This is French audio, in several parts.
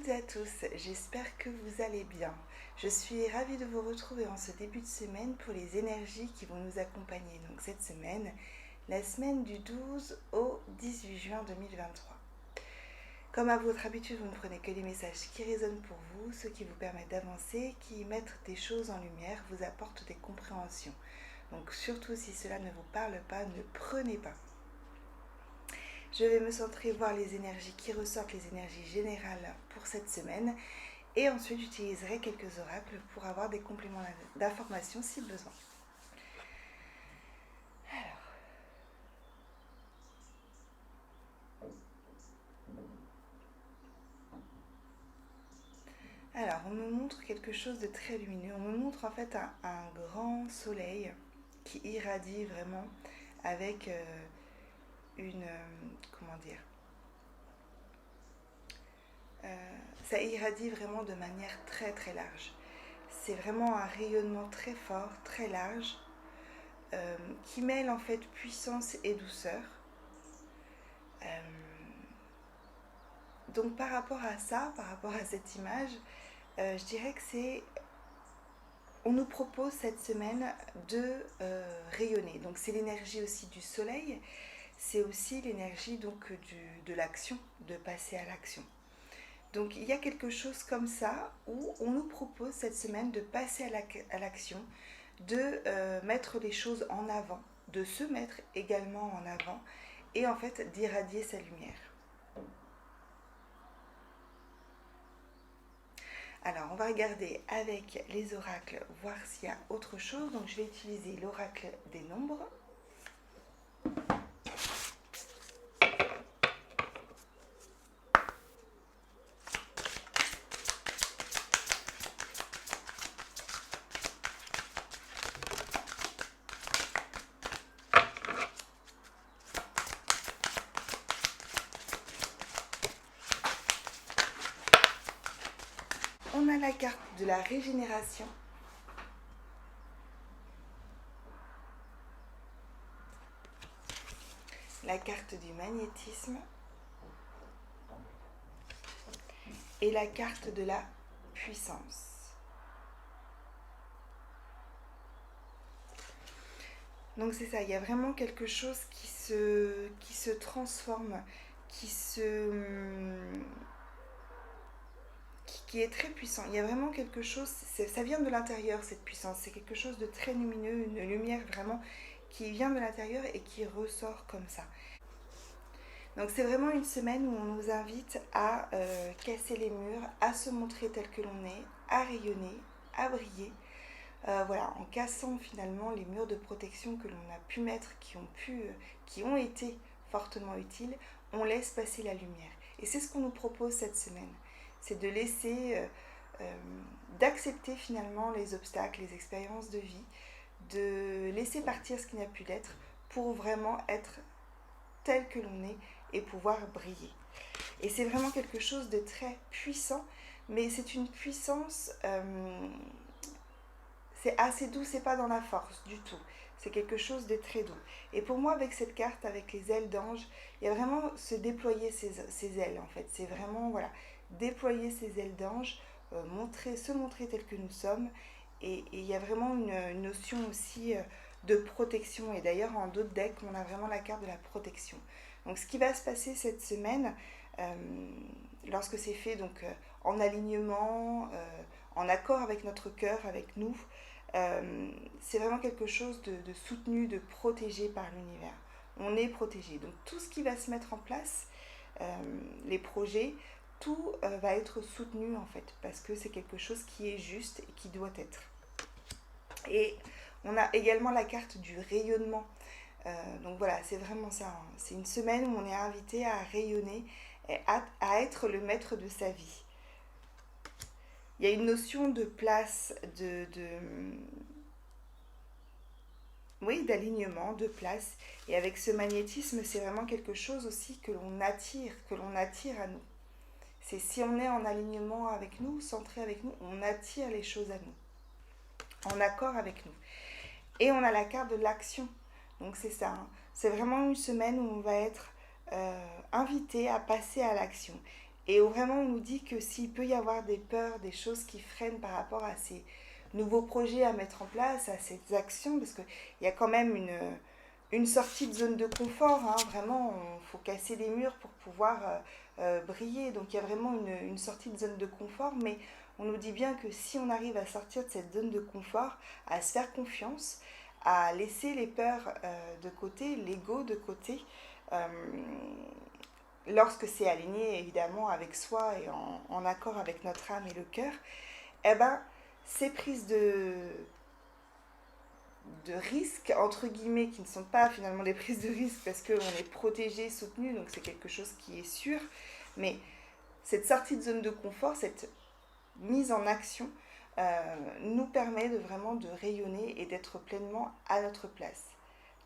toutes et à tous, j'espère que vous allez bien. Je suis ravie de vous retrouver en ce début de semaine pour les énergies qui vont nous accompagner. Donc cette semaine, la semaine du 12 au 18 juin 2023. Comme à votre habitude, vous ne prenez que les messages qui résonnent pour vous, ceux qui vous permettent d'avancer, qui mettent des choses en lumière, vous apportent des compréhensions. Donc surtout si cela ne vous parle pas, ne prenez pas. Je vais me centrer voir les énergies qui ressortent, les énergies générales pour cette semaine. Et ensuite, j'utiliserai quelques oracles pour avoir des compléments d'informations si besoin. Alors, on me montre quelque chose de très lumineux. On me montre en fait un grand soleil qui irradie vraiment avec comment dire, ça irradie vraiment de manière très très large. C'est vraiment un rayonnement très fort, très large, qui mêle en fait puissance et douceur. Donc par rapport à ça, par rapport à cette image, je dirais que on nous propose cette semaine de rayonner. Donc c'est l'énergie aussi du soleil, c'est aussi l'énergie donc de l'action, de passer à l'action. Donc il y a quelque chose comme ça où on nous propose cette semaine de passer à l'action, de mettre les choses en avant, de se mettre également en avant et en fait d'irradier sa lumière. Alors on va regarder avec les oracles, voir s'il y a autre chose. Donc je vais utiliser l'oracle des nombres. On a la carte de la régénération. La carte du magnétisme. Et la carte de la puissance. Donc c'est ça, il y a vraiment quelque chose qui se transforme, qui est très puissant. Il y a vraiment quelque chose, ça vient de l'intérieur cette puissance, c'est quelque chose de très lumineux, une lumière vraiment qui vient de l'intérieur et qui ressort comme ça. Donc c'est vraiment une semaine où on nous invite à casser les murs, à se montrer tel que l'on est, à rayonner, à briller. Voilà, en cassant finalement les murs de protection que l'on a pu mettre, qui ont été fortement utiles, on laisse passer la lumière. Et c'est ce qu'on nous propose cette semaine. C'est de laisser, d'accepter finalement les obstacles, les expériences de vie, de laisser partir ce qui n'a pu l'être pour vraiment être tel que l'on est et pouvoir briller. Et c'est vraiment quelque chose de très puissant, mais c'est une puissance, c'est assez doux, c'est pas dans la force du tout. C'est quelque chose de très doux. Et pour moi, avec cette carte, avec les ailes d'ange, il y a vraiment se déployer ses ailes en fait. C'est vraiment, voilà, déployer ses ailes d'ange, se montrer tel que nous sommes. Et il y a vraiment une notion aussi de protection. Et d'ailleurs, en d'autres decks, on a vraiment la carte de la protection. Donc ce qui va se passer cette semaine, lorsque c'est fait donc en alignement, en accord avec notre cœur, avec nous, c'est vraiment quelque chose de soutenu, de protégé par l'univers. On est protégé. Donc tout ce qui va se mettre en place, les projets, tout va être soutenu en fait, parce que c'est quelque chose qui est juste et qui doit être. Et on a également la carte du rayonnement. Donc voilà, c'est vraiment ça. Hein. C'est une semaine où on est invité à rayonner et à être le maître de sa vie. Il y a une notion de place, oui, d'alignement, de place. Et avec ce magnétisme, c'est vraiment quelque chose aussi que l'on attire à nous. C'est si on est en alignement avec nous, centré avec nous, on attire les choses à nous, en accord avec nous. Et on a la carte de l'action. Donc c'est ça. Hein. C'est vraiment une semaine où on va être invité à passer à l'action. et où vraiment on nous dit que s'il peut y avoir des peurs, des choses qui freinent par rapport à ces nouveaux projets à mettre en place, à ces actions, parce qu'il y a quand même une sortie de zone de confort, hein, vraiment, il faut casser les murs pour pouvoir briller, donc il y a vraiment une sortie de zone de confort, mais on nous dit bien que si on arrive à sortir de cette zone de confort, à se faire confiance, à laisser les peurs de côté, l'ego de côté, euh, lorsque c'est aligné évidemment avec soi et en accord avec notre âme et le cœur, eh ben, ces prises de risques, entre guillemets, qui ne sont pas finalement des prises de risques parce qu'on est protégé, soutenu, donc c'est quelque chose qui est sûr, mais cette sortie de zone de confort, cette mise en action, nous permet de vraiment de rayonner et d'être pleinement à notre place.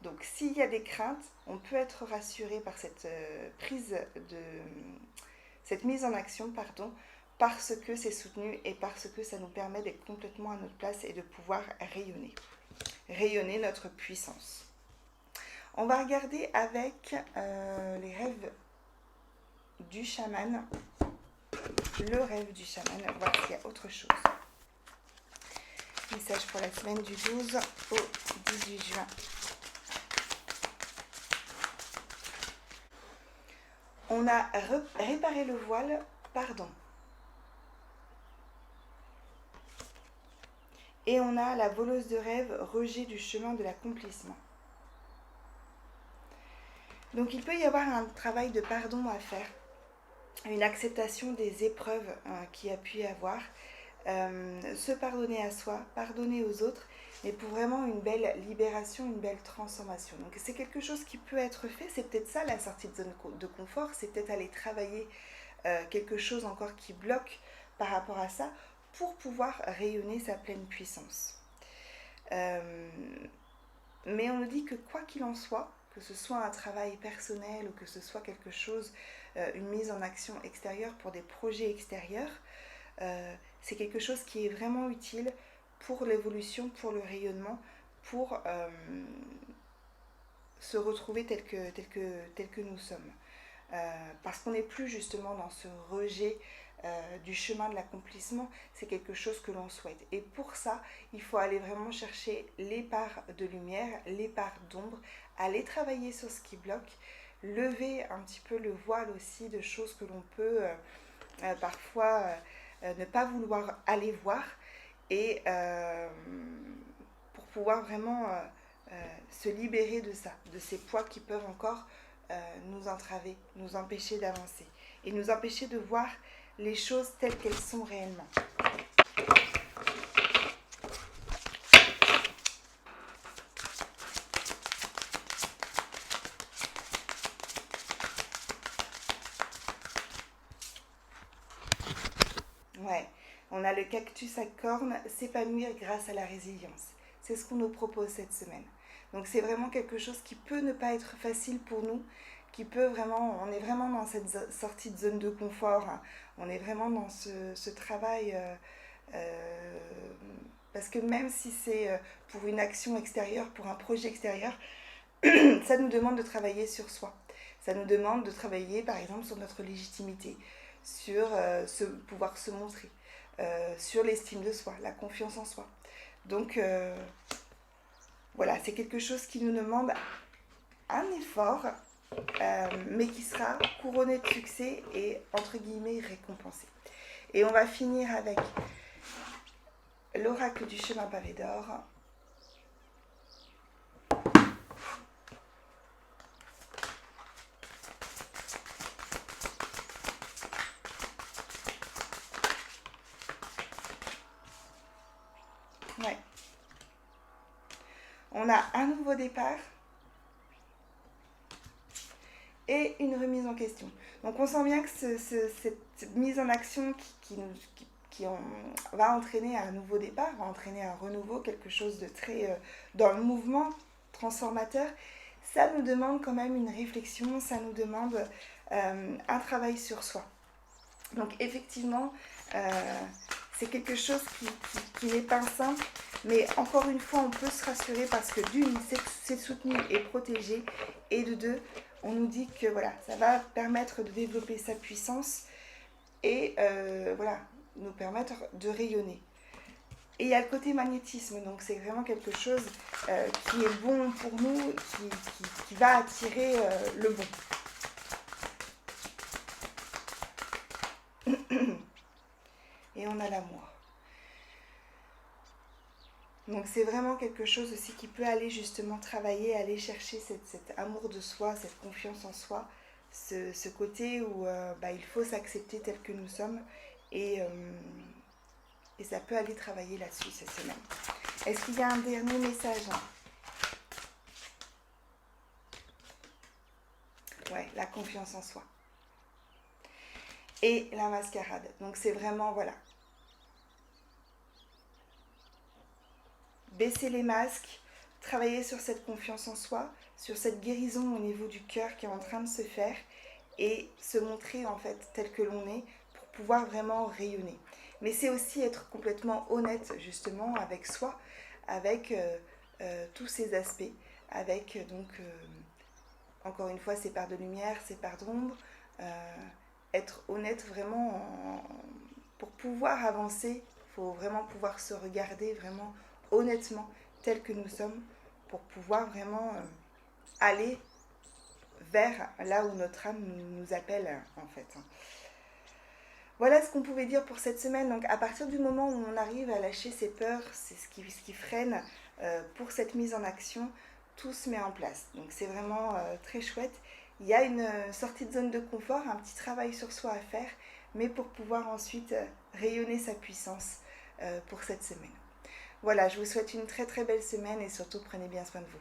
Donc s'il y a des craintes, on peut être rassuré par cette cette mise en action, pardon, parce que c'est soutenu et parce que ça nous permet d'être complètement à notre place et de pouvoir rayonner notre puissance. On va regarder avec les rêves du chaman, le rêve du chaman, voir s'il y a autre chose. Message pour la semaine du 12 au 18 juin. On a réparé le voile, pardon. Et on a la voleuse de rêve, rejet du chemin de l'accomplissement. Donc il peut y avoir un travail de pardon à faire, une acceptation des épreuves qu'il y a pu y avoir, se pardonner à soi, pardonner aux autres, mais pour vraiment une belle libération, une belle transformation. Donc c'est quelque chose qui peut être fait, c'est peut-être ça la sortie de zone de confort, c'est peut-être aller travailler quelque chose encore qui bloque par rapport à ça pour pouvoir rayonner sa pleine puissance. Mais on nous dit que quoi qu'il en soit, que ce soit un travail personnel ou que ce soit quelque chose, une mise en action extérieure pour des projets extérieurs, c'est quelque chose qui est vraiment utile pour l'évolution, pour le rayonnement, pour se retrouver tel que nous sommes. Parce qu'on n'est plus justement dans ce rejet du chemin de l'accomplissement, c'est quelque chose que l'on souhaite. Et pour ça, il faut aller vraiment chercher les parts de lumière, les parts d'ombre, aller travailler sur ce qui bloque, lever un petit peu le voile aussi de choses que l'on peut parfois ne pas vouloir aller voir, et pour pouvoir vraiment se libérer de ça, de ces poids qui peuvent encore nous entraver, nous empêcher d'avancer et nous empêcher de voir les choses telles qu'elles sont réellement. Ouais, on a le cactus à cornes, s'épanouir grâce à la résilience. C'est ce qu'on nous propose cette semaine. Donc c'est vraiment quelque chose qui peut ne pas être facile pour nous, qui peut vraiment, on est vraiment dans cette sortie de zone de confort, hein. On est vraiment dans ce travail, parce que même si c'est pour une action extérieure, pour un projet extérieur, ça nous demande de travailler sur soi. Ça nous demande de travailler par exemple sur notre légitimité, sur pouvoir se montrer, sur l'estime de soi, la confiance en soi. Donc voilà, c'est quelque chose qui nous demande un effort, mais qui sera couronné de succès et entre guillemets récompensé. Et on va finir avec l'oracle du chemin pavé d'or. Ouais. On a un nouveau départ et une remise en question. Donc on sent bien que cette mise en action qui va entraîner un nouveau départ, va entraîner un renouveau, quelque chose de très dans le mouvement transformateur. Ça nous demande quand même une réflexion, ça nous demande un travail sur soi. Donc effectivement, c'est quelque chose qui n'est pas simple, mais encore une fois, on peut se rassurer parce que d'une, c'est soutenu et protégé, et de deux, on nous dit que voilà, ça va permettre de développer sa puissance, et voilà, nous permettre de rayonner. Et il y a le côté magnétisme, donc c'est vraiment quelque chose qui est bon pour nous, qui va attirer le bon. Et on a l'amour. Donc c'est vraiment quelque chose aussi qui peut aller justement travailler, aller chercher cet amour de soi, cette confiance en soi, ce côté où il faut s'accepter tel que nous sommes et, et ça peut aller travailler là-dessus cette semaine. Est-ce qu'il y a un dernier message? Ouais, la confiance en soi. Et la mascarade. Donc c'est vraiment, voilà, baisser les masques, travailler sur cette confiance en soi, sur cette guérison au niveau du cœur qui est en train de se faire et se montrer en fait tel que l'on est pour pouvoir vraiment rayonner. Mais c'est aussi être complètement honnête justement avec soi, avec tous ces aspects, avec encore une fois ces parts de lumière, ces parts d'ombre, être honnête vraiment pour pouvoir avancer, il faut vraiment pouvoir se regarder vraiment honnêtement tel que nous sommes pour pouvoir vraiment aller vers là où notre âme nous appelle en fait. Voilà ce qu'on pouvait dire pour cette semaine. Donc à partir du moment où on arrive à lâcher ses peurs, c'est ce qui freine pour cette mise en action, tout se met en place. Donc c'est vraiment très chouette. Il y a une sortie de zone de confort, un petit travail sur soi à faire, mais pour pouvoir ensuite rayonner sa puissance pour cette semaine. Voilà, je vous souhaite une très très belle semaine et surtout prenez bien soin de vous.